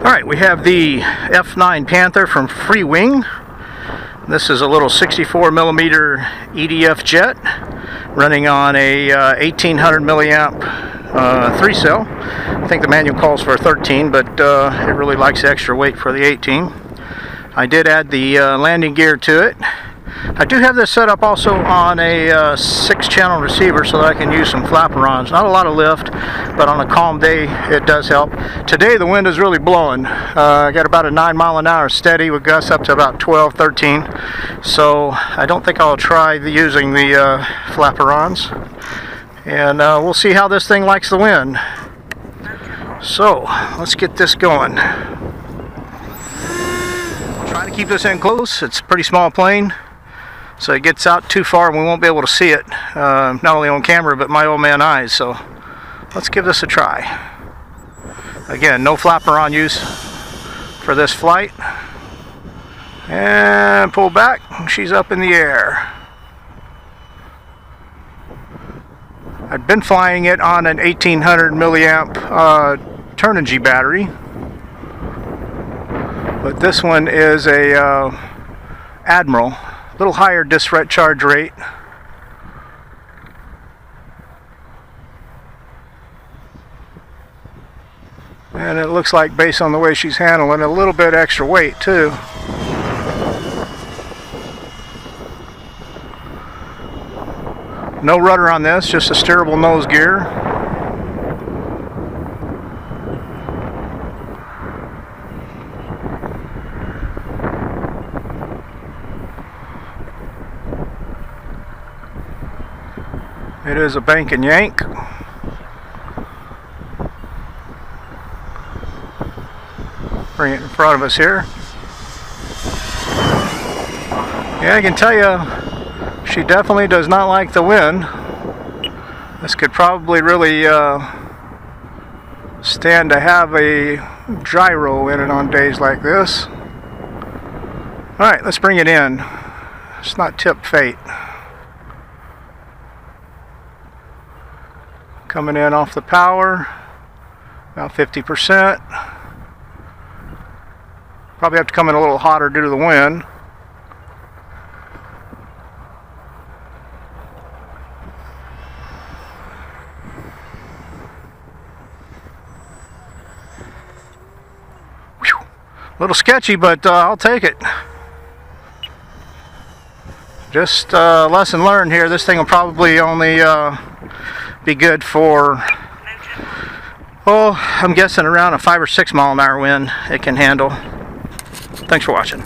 Alright, we have the F9 Panther from Freewing. This is a little 64mm EDF jet running on a 1800 milliamp 3-cell. I think the manual calls for a 13, but it really likes the extra weight for the 18. I did add the landing gear to it. I do have this set up also on a 6-channel receiver so that I can use some flaperons. Not a lot of lift, but on a calm day it does help. Today the wind is really blowing. I got about a 9 mile an hour steady with gusts up to about 12, 13. So I don't think I'll try using the flaperons. And we'll see how this thing likes the wind. So let's get this going. Trying to keep this in close. It's a pretty small plane, so it gets out too far and we won't be able to see it, not only on camera but my old man eyes. So let's give this a try. Again, no flaperon use for this flight. And pull back. She's up in the air. I've been flying it on an 1800 milliamp Turnigy battery, but this one is a Admiral, a little higher disk charge rate. And it looks like, based on the way she's handling, a little bit extra weight too. No rudder on this, just a steerable nose gear. It is a bank and yank. Bring it in front of us here. Yeah, I can tell you, she definitely does not like the wind. This could probably really stand to have a gyro in it on days like this. Alright, let's bring it in. It's not tip fate. Coming in off the power, about 50%. Probably have to come in a little hotter due to the wind. Whew. A little sketchy, but I'll take it. Just lesson learned here. This thing will probably only be good for, oh, I'm guessing around a 5 or 6 mile an hour wind it can handle. Thanks for watching.